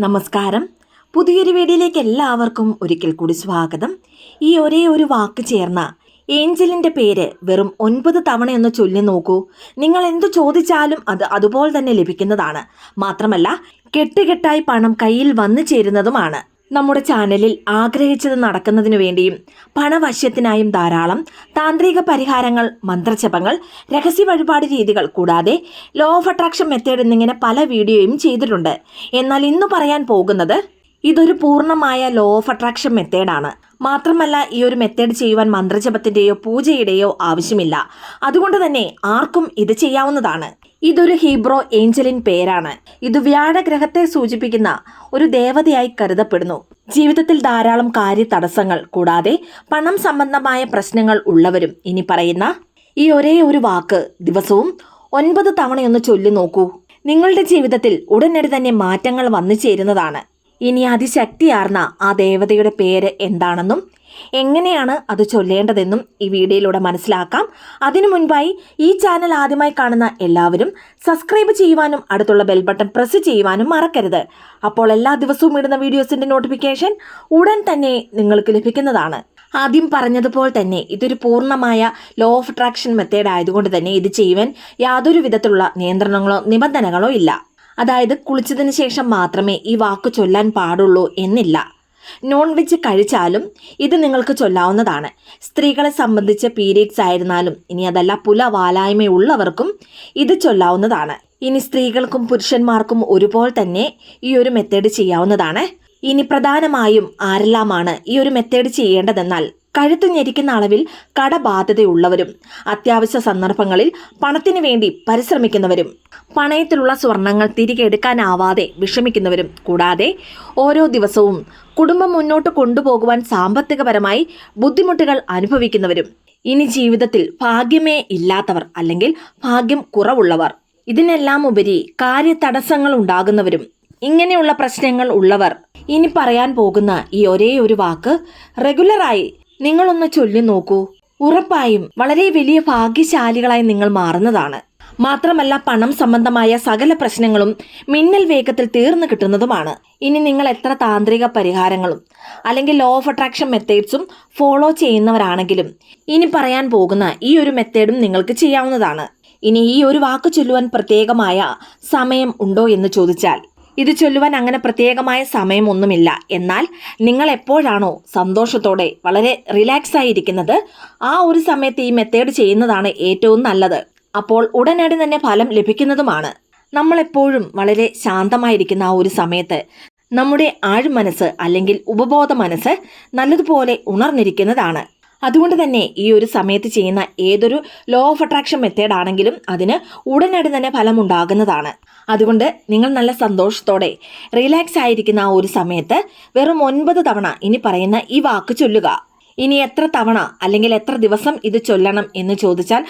നമസ്കാരം. പുതിയൊരു വീഡിയോയിലേക്ക് എല്ലാവർക്കും ഒരിക്കൽ കൂടി സ്വാഗതം. ഈ ഒരേ ഒരു വാക്ക് ചേർന്ന ഏഞ്ചലിൻ്റെ പേര് വെറും 9 തവണയൊന്ന് ചൊല്ലി നോക്കൂ. നിങ്ങൾ എന്തു ചോദിച്ചാലും അത് അതുപോലെ തന്നെ ലഭിക്കുന്നതാണ്. മാത്രമല്ല കെട്ടുകെട്ടായി പണം കയ്യിൽ വന്നു ചേരുന്നതുമാണ്. നമ്മുടെ ചാനലിൽ ആഗ്രഹിച്ചത് നടക്കുന്നതിനു വേണ്ടിയും പണവശ്യത്തിനായും ധാരാളം താന്ത്രിക പരിഹാരങ്ങൾ, മന്ത്രജപങ്ങൾ, രഹസ്യ വഴിപാട് രീതികൾ കൂടാതെ ലോ ഓഫ് അട്രാക്ഷൻ മെത്തേഡ് എന്നിങ്ങനെ പല വീഡിയോയും ചെയ്തിട്ടുണ്ട്. എന്നാൽ ഇന്ന് പറയാൻ പോകുന്നത് ഇതൊരു പൂർണ്ണമായ ലോ ഓഫ് അട്രാക്ഷൻ മെത്തേഡാണ്. മാത്രമല്ല ഈ ഒരു മെത്തേഡ് ചെയ്യുവാൻ മന്ത്രജപത്തിൻ്റെയോ പൂജയുടെയോ ആവശ്യമില്ല. അതുകൊണ്ട് തന്നെ ആർക്കും ഇത് ചെയ്യാവുന്നതാണ്. ഇതൊരു ഹീബ്രോ ഏഞ്ചലിൻ പേരാണ്. ഇത് വ്യാഴഗ്രഹത്തെ സൂചിപ്പിക്കുന്ന ഒരു ദേവതയായി കരുതപ്പെടുന്നു. ജീവിതത്തിൽ ധാരാളം കാര്യ തടസ്സങ്ങൾ കൂടാതെ പണം സംബന്ധമായ പ്രശ്നങ്ങൾ ഉള്ളവരും ഇനി പറയുന്ന ഈ ഒരേ ഒരു വാക്ക് ദിവസവും 9 തവണയൊന്ന് ചൊല്ലി നോക്കൂ. നിങ്ങളുടെ ജീവിതത്തിൽ ഉടനടി തന്നെ മാറ്റങ്ങൾ വന്നു ചേരുന്നതാണ്. ഇനി അതിശക്തിയാർന്ന ആ ദേവതയുടെ പേര് എന്താണെന്നും എങ്ങനെയാണ് അത് ചൊല്ലേണ്ടതെന്നും ഈ വീഡിയോയിലൂടെ മനസ്സിലാക്കാം. അതിനു മുൻപായി ഈ ചാനൽ ആദ്യമായി കാണുന്ന എല്ലാവരും സബ്സ്ക്രൈബ് ചെയ്യുവാനും അടുത്തുള്ള ബെൽ ബട്ടൺ പ്രസ് ചെയ്യുവാനും മറക്കരുത്. അപ്പോൾ എല്ലാ ദിവസവും ഇടുന്ന വീഡിയോസിന്റെ നോട്ടിഫിക്കേഷൻ ഉടൻ തന്നെ നിങ്ങൾക്ക് ലഭിക്കുന്നതാണ്. ആദ്യം പറഞ്ഞതുപോലെ തന്നെ ഇതൊരു പൂർണ്ണമായ ലോ ഓഫ് അട്രാക്ഷൻ മെത്തേഡ് ആയതുകൊണ്ട് തന്നെ ഇത് ചെയ്യുവാൻ യാതൊരു വിധത്തിലുള്ള നിയന്ത്രണങ്ങളോ നിബന്ധനകളോ ഇല്ല. അതായത് കുളിച്ചതിന് ശേഷം മാത്രമേ ഈ വാക്ക് ചൊല്ലാൻ പാടുള്ളൂ എന്നില്ല. നോൺ വെജ് കഴിച്ചാലും ഇത് നിങ്ങൾക്ക് ചൊല്ലാവുന്നതാണ്. സ്ത്രീകളെ സംബന്ധിച്ച് പീരീഡ്സ് ആയിരുന്നാലും ഇനി അതല്ല പുലവാലായ്മയുള്ളവർക്കും ഇത് ചൊല്ലാവുന്നതാണ്. ഇനി സ്ത്രീകൾക്കും പുരുഷന്മാർക്കും ഒരുപോലെ തന്നെ ഈ ഒരു മെത്തേഡ് ചെയ്യാവുന്നതാണ്. ഇനി പ്രധാനമായും ആരെല്ലാമാണ് ഈ ഒരു മെത്തേഡ് ചെയ്യേണ്ടതെന്നാൽ കഴുത്തു ഞെരിക്കുന്ന അളവിൽ കടബാധ്യതയുള്ളവരും, അത്യാവശ്യ സന്ദർഭങ്ങളിൽ പണത്തിന് വേണ്ടി പരിശ്രമിക്കുന്നവരും, പണയത്തിലുള്ള സ്വർണങ്ങൾ തിരികെ എടുക്കാനാവാതെ വിഷമിക്കുന്നവരും, കൂടാതെ ഓരോ ദിവസവും കുടുംബം മുന്നോട്ട് കൊണ്ടുപോകുവാൻ സാമ്പത്തികപരമായി ബുദ്ധിമുട്ടുകൾ അനുഭവിക്കുന്നവരും, ഇനി ജീവിതത്തിൽ ഭാഗ്യമേ ഇല്ലാത്തവർ അല്ലെങ്കിൽ ഭാഗ്യം കുറവുള്ളവർ, ഇതിനെല്ലാം ഉപരി കാര്യ തടസ്സങ്ങൾ ഉണ്ടാകുന്നവരും, ഇങ്ങനെയുള്ള പ്രശ്നങ്ങൾ ഉള്ളവർ ഇനി പറയാൻ പോകുന്ന ഈ ഒരേ ഒരു വാക്ക് റെഗുലറായി നിങ്ങളൊന്ന് ചൊല്ലി നോക്കൂ. ഉറപ്പായും വളരെ വലിയ ഭാഗ്യശാലികളായി നിങ്ങൾ മാറുന്നതാണ്. മാത്രമല്ല പണം സംബന്ധമായ സകല പ്രശ്നങ്ങളും മിന്നൽ വേഗത്തിൽ തീർന്നു കിട്ടുന്നതുമാണ്. ഇനി നിങ്ങൾ എത്ര താന്ത്രിക പരിഹാരങ്ങളും അല്ലെങ്കിൽ ലോ ഓഫ് അട്രാക്ഷൻ മെത്തേഡ്സും ഫോളോ ചെയ്യുന്നവരാണെങ്കിലും ഇനി പറയാൻ പോകുന്ന ഈ ഒരു മെത്തേഡും നിങ്ങൾക്ക് ചെയ്യാവുന്നതാണ്. ഇനി ഈ ഒരു വാക്ക് ചൊല്ലുവാൻ പ്രത്യേകമായ സമയം ഉണ്ടോ എന്ന് ചോദിച്ചാൽ ഇത് ചൊല്ലുവാൻ അങ്ങനെ പ്രത്യേകമായ സമയമൊന്നുമില്ല. എന്നാൽ നിങ്ങൾ എപ്പോഴാണോ സന്തോഷത്തോടെ വളരെ റിലാക്സ് ആയിരിക്കുന്നത് ആ ഒരു സമയത്ത് ഈ മെത്തേഡ് ചെയ്യുന്നതാണ് ഏറ്റവും നല്ലത്. അപ്പോൾ ഉടനടി തന്നെ ഫലം ലഭിക്കുന്നതുമാണ്. നമ്മളെപ്പോഴും വളരെ ശാന്തമായിരിക്കുന്ന ആ ഒരു സമയത്ത് നമ്മുടെ ആഴ്മനസ്സ് അല്ലെങ്കിൽ ഉപബോധ മനസ്സ് നല്ലതുപോലെ ഉണർന്നിരിക്കുന്നതാണ്. അതുകൊണ്ട് തന്നെ ഈ ഒരു സമയത്ത് ചെയ്യുന്ന ഏതൊരു ലോ ഓഫ് അട്രാക്ഷൻ മെത്തേഡ് ആണെങ്കിലും അതിന് ഉടനടി തന്നെ ഫലം ഉണ്ടാകുന്നതാണ്. അതുകൊണ്ട് നിങ്ങൾ നല്ല സന്തോഷത്തോടെ റിലാക്സ് ആയിരിക്കുന്ന ആ ഒരു സമയത്ത് വെറും 9 തവണ ഇനി പറയുന്ന ഈ വാക്ക് ചൊല്ലുക. ഇനി എത്ര തവണ അല്ലെങ്കിൽ എത്ര ദിവസം ഇത് ചൊല്ലണം എന്ന് ചോദിച്ചാൽ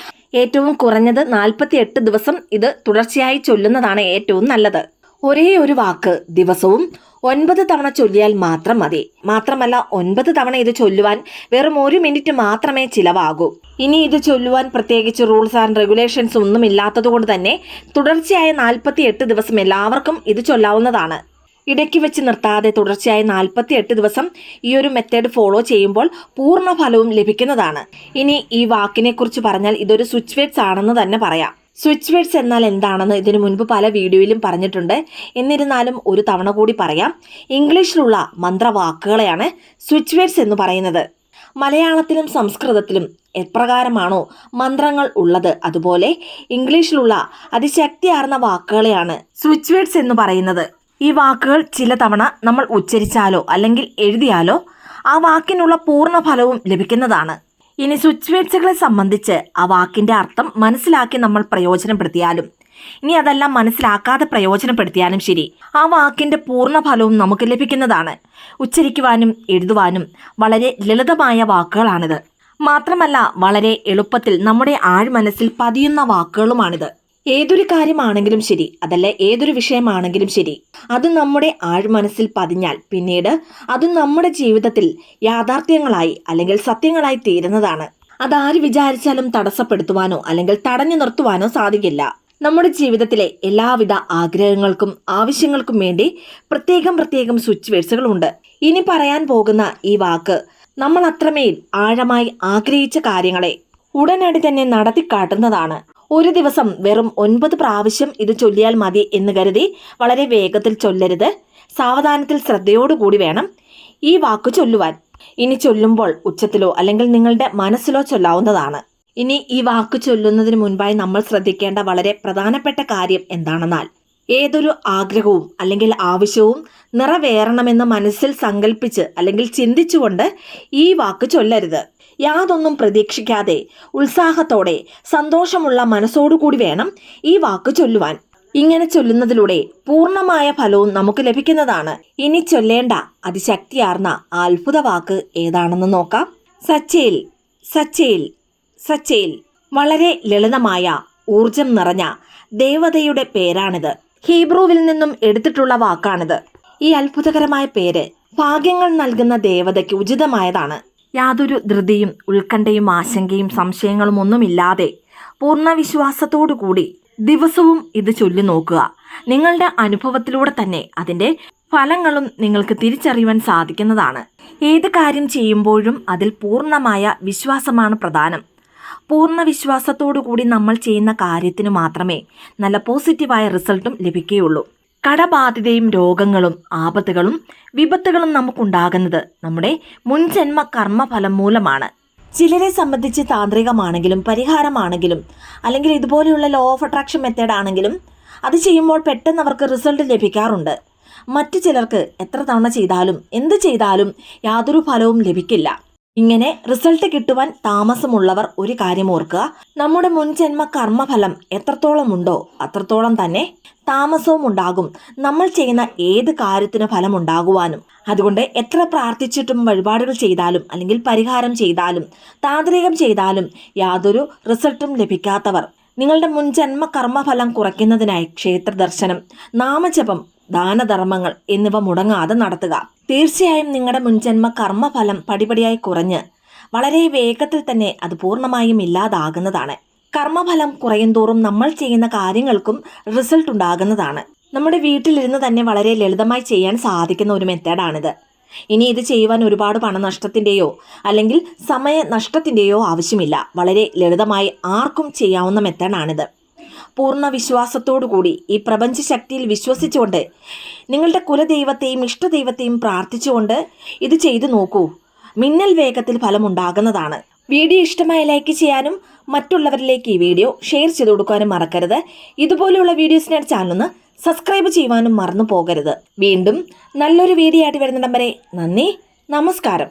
ഏറ്റവും കുറഞ്ഞത് 48 ദിവസം ഇത് തുടർച്ചയായി ചൊല്ലുന്നതാണ് ഏറ്റവും നല്ലത്. ഒരേ ഒരു വാക്ക് ദിവസവും 9 തവണ ചൊല്ലിയാൽ മാത്രം മതി. മാത്രമല്ല 9 തവണ ഇത് ചൊല്ലുവാൻ വെറും 1 മിനിറ്റ് മാത്രമേ ചിലവാകൂ. ഇനി ഇത് ചൊല്ലുവാൻ പ്രത്യേകിച്ച് റൂൾസ് ആൻഡ് റെഗുലേഷൻസ് ഒന്നും ഇല്ലാത്തതുകൊണ്ട് തന്നെ തുടർച്ചയായ 48 ദിവസം എല്ലാവർക്കും ഇത് ചൊല്ലാവുന്നതാണ്. ഇടയ്ക്ക് വെച്ച് നിർത്താതെ തുടർച്ചയായി 48 ദിവസം ഈ ഒരു മെത്തേഡ് ഫോളോ ചെയ്യുമ്പോൾ പൂർണ്ണ ഫലവും ലഭിക്കുന്നതാണ്. ഇനി ഈ വാക്കിനെ കുറിച്ച് പറഞ്ഞാൽ ഇതൊരു സ്വിച്ച് വേർഡ്സ് ആണെന്ന് തന്നെ പറയാം. സ്വിച്ച് വേർഡ്സ് എന്നാൽ എന്താണെന്ന് ഇതിനു മുൻപ് പല വീഡിയോയിലും പറഞ്ഞിട്ടുണ്ട്. എന്നിരുന്നാലും ഒരു തവണ കൂടി പറയാം. ഇംഗ്ലീഷിലുള്ള മന്ത്രവാക്കുകളെയാണ് സ്വിച്ച് വേർഡ്സ് എന്ന് പറയുന്നത്. മലയാളത്തിലും സംസ്കൃതത്തിലും എപ്രകാരമാണോ മന്ത്രങ്ങൾ ഉള്ളത് അതുപോലെ ഇംഗ്ലീഷിലുള്ള അതിശക്തിയാർന്ന വാക്കുകളെയാണ് സ്വിച്ച് വേർഡ്സ് എന്ന് പറയുന്നത്. ഈ വാക്കുകൾ ചില തവണ നമ്മൾ ഉച്ചരിച്ചാലോ അല്ലെങ്കിൽ എഴുതിയാലോ ആ വാക്കിനുള്ള പൂർണ്ണ ഫലവും ലഭിക്കുന്നതാണ്. ഇനി സ്വിച്ച് വേർഡ്സുകളെ സംബന്ധിച്ച് ആ വാക്കിന്റെ അർത്ഥം മനസ്സിലാക്കി നമ്മൾ പ്രയോജനപ്പെടുത്തിയാലും ഇനി അതെല്ലാം മനസ്സിലാക്കാതെ പ്രയോജനപ്പെടുത്തിയാലും ശരി ആ വാക്കിന്റെ പൂർണ്ണ ഫലവും നമുക്ക് ലഭിക്കുന്നതാണ്. ഉച്ചരിക്കുവാനും എഴുതുവാനും വളരെ ലളിതമായ വാക്കുകളാണിത്. മാത്രമല്ല വളരെ എളുപ്പത്തിൽ നമ്മുടെ ആഴ്മനസ്സിൽ പതിയുന്ന വാക്കുകളുമാണിത്. ഏതൊരു കാര്യമാണെങ്കിലും ശരി, അതല്ല ഏതൊരു വിഷയമാണെങ്കിലും ശരി, അത് നമ്മുടെ ആഴ്മനസ്സിൽ പതിഞ്ഞാൽ പിന്നീട് അത് നമ്മുടെ ജീവിതത്തിൽ യാഥാർത്ഥ്യങ്ങളായി അല്ലെങ്കിൽ സത്യങ്ങളായി തീരുന്നതാണ്. അതാര് വിചാരിച്ചാലും തടസ്സപ്പെടുത്തുവാനോ അല്ലെങ്കിൽ തടഞ്ഞു നിർത്തുവാനോ സാധിക്കില്ല. നമ്മുടെ ജീവിതത്തിലെ എല്ലാവിധ ആഗ്രഹങ്ങൾക്കും ആവശ്യങ്ങൾക്കും വേണ്ടി പ്രത്യേകം സ്വിച്ച് വേർഡ്സുകളുണ്ട്. ഇനി പറയാൻ പോകുന്ന ഈ വാക്ക് നമ്മൾ അത്രമേൽ ആഴമായി ആഗ്രഹിച്ച കാര്യങ്ങളെ ഉടനടി തന്നെ നടത്തിക്കാട്ടുന്നതാണ്. ഒരു ദിവസം വെറും 9 പ്രാവശ്യം ഇത് ചൊല്ലിയാൽ മതി എന്ന് കരുതി വളരെ വേഗത്തിൽ ചൊല്ലരുത്. സാവധാനത്തിൽ ശ്രദ്ധയോടുകൂടി വേണം ഈ വാക്ക് ചൊല്ലുവാൻ. ഇനി ചൊല്ലുമ്പോൾ ഉച്ചത്തിലോ അല്ലെങ്കിൽ നിങ്ങളുടെ മനസ്സിലോ ചൊല്ലാവുന്നതാണ്. ഇനി ഈ വാക്ക് ചൊല്ലുന്നതിന് മുൻപായി നമ്മൾ ശ്രദ്ധിക്കേണ്ട വളരെ പ്രധാനപ്പെട്ട കാര്യം എന്താണെന്നാൽ, ഏതൊരു ആഗ്രഹവും അല്ലെങ്കിൽ ആവശ്യവും നിറവേറണമെന്ന് മനസ്സിൽ സങ്കല്പിച്ച് അല്ലെങ്കിൽ ചിന്തിച്ചുകൊണ്ട് ഈ വാക്ക് ചൊല്ലരുത്. യാതൊന്നും പ്രതീക്ഷിക്കാതെ ഉത്സാഹത്തോടെ സന്തോഷമുള്ള മനസ്സോടുകൂടി വേണം ഈ വാക്ക് ചൊല്ലുവാൻ. ഇങ്ങനെ ചൊല്ലുന്നതിലൂടെ പൂർണ്ണമായ ഫലവും നമുക്ക് ലഭിക്കുന്നതാണ്. ഇനി ചൊല്ലേണ്ട അതിശക്തിയാർന്ന അത്ഭുത വാക്ക് ഏതാണെന്ന് നോക്കാം. സച്ചേൽ സച്ചേൽ സച്ചേൽ. വളരെ ലളിതമായ ഊർജം നിറഞ്ഞ ദേവതയുടെ പേരാണിത്. ഹീബ്രുവിൽ നിന്നും എടുത്തിട്ടുള്ള വാക്കാണിത്. ഈ അത്ഭുതകരമായ പേര് ഭാഗ്യങ്ങൾ നൽകുന്ന ദേവതയ്ക്ക് ഉചിതമായതാണ്. യാതൊരു ധൃതിയും ഉത്കണ്ഠയും ആശങ്കയും സംശയങ്ങളും ഒന്നുമില്ലാതെ പൂർണ്ണ വിശ്വാസത്തോടു കൂടി ദിവസവും ഇത് ചൊല്ലി നോക്കുക. നിങ്ങളുടെ അനുഭവത്തിലൂടെ തന്നെ അതിൻ്റെ ഫലങ്ങളും നിങ്ങൾക്ക് തിരിച്ചറിയുവാൻ സാധിക്കുന്നതാണ്. ഏത് കാര്യം ചെയ്യുമ്പോഴും അതിൽ പൂർണ്ണമായ വിശ്വാസമാണ് പ്രധാനം. പൂർണ്ണ വിശ്വാസത്തോടു കൂടി നമ്മൾ ചെയ്യുന്ന കാര്യത്തിന് മാത്രമേ നല്ല പോസിറ്റീവായ റിസൾട്ടും ലഭിക്കുകയുള്ളൂ. കടബാധിതയും രോഗങ്ങളും ആപത്തുകളും വിപത്തുകളും നമുക്കുണ്ടാകുന്നത് നമ്മുടെ മുൻജന്മ കർമ്മഫലം മൂലമാണ്. ചിലരെ സംബന്ധിച്ച് താന്ത്രികമാണെങ്കിലും പരിഹാരമാണെങ്കിലും അല്ലെങ്കിൽ ഇതുപോലെയുള്ള ലോ ഓഫ് അട്രാക്ഷൻ മെത്തേഡ് ആണെങ്കിലും അത് ചെയ്യുമ്പോൾ പെട്ടെന്ന് അവർക്ക് റിസൾട്ട് ലഭിക്കാറുണ്ട്. മറ്റു ചിലർക്ക് എത്ര തവണ ചെയ്താലും എന്ത് ചെയ്താലും യാതൊരു ഫലവും ലഭിക്കില്ല. ഇങ്ങനെ റിസൾട്ട് കിട്ടുവാൻ താമസമുള്ളവർ ഒരു കാര്യം ഓർക്കുക, നമ്മുടെ മുൻജന്മ കർമ്മഫലം എത്രത്തോളം ഉണ്ടോ അത്രത്തോളം തന്നെ താമസവും ഉണ്ടാകും നമ്മൾ ചെയ്യുന്ന ഏത് കാര്യത്തിന് ഫലമുണ്ടാകുവാനും. അതുകൊണ്ട് എത്ര പ്രാർത്ഥിച്ചിട്ടും വഴിപാടുകൾ ചെയ്താലും അല്ലെങ്കിൽ പരിഹാരം ചെയ്താലും താന്ത്രികം ചെയ്താലും യാതൊരു റിസൾട്ടും ലഭിക്കാത്തവർ നിങ്ങളുടെ മുൻജന്മ കർമ്മഫലം കുറയ്ക്കുന്നതിനായി ക്ഷേത്ര ദർശനം, നാമജപം, ദാനധർമ്മങ്ങൾ എന്നിവ മുടങ്ങാതെ നടത്തുക. തീർച്ചയായും നിങ്ങളുടെ മുൻജന്മ കർമ്മഫലം പടിപടിയായി കുറഞ്ഞ് വളരെ വേഗത്തിൽ തന്നെ അത് പൂർണ്ണമായും ഇല്ലാതാകുന്നതാണ്. കർമ്മഫലം കുറയും തോറും നമ്മൾ ചെയ്യുന്ന കാര്യങ്ങൾക്കും റിസൾട്ട് ഉണ്ടാകുന്നതാണ്. നമ്മുടെ വീട്ടിലിരുന്ന് തന്നെ വളരെ ലളിതമായി ചെയ്യാൻ സാധിക്കുന്ന ഒരു മെത്തേഡാണിത്. ഇനി ഇത് ചെയ്യുവാൻ ഒരുപാട് പണനഷ്ടത്തിൻ്റെയോ അല്ലെങ്കിൽ സമയനഷ്ടത്തിൻ്റെയോ ആവശ്യമില്ല. വളരെ ലളിതമായി ആർക്കും ചെയ്യാവുന്ന മെത്തേഡാണിത്. പൂർണ്ണ വിശ്വാസത്തോടു കൂടി ഈ പ്രപഞ്ച ശക്തിയിൽ വിശ്വസിച്ചുകൊണ്ട് നിങ്ങളുടെ കുലദൈവത്തെയും ഇഷ്ടദൈവത്തെയും പ്രാർത്ഥിച്ചുകൊണ്ട് ഇത് ചെയ്തു നോക്കൂ. മിന്നൽ വേഗത്തിൽ ഫലമുണ്ടാകുന്നതാണ്. വീഡിയോ ഇഷ്ടമായ ലൈക്ക് ചെയ്യാനും മറ്റുള്ളവരിലേക്ക് ഈ വീഡിയോ ഷെയർ ചെയ്ത് കൊടുക്കാനും മറക്കരുത്. ഇതുപോലെയുള്ള വീഡിയോസിനായി ചാനൽ സബ്സ്ക്രൈബ് ചെയ്യുവാനും മറന്നു പോകരുത്. വീണ്ടും നല്ലൊരു വീഡിയോ ആയിട്ട് വരുന്നിടം വരെ നന്ദി, നമസ്കാരം.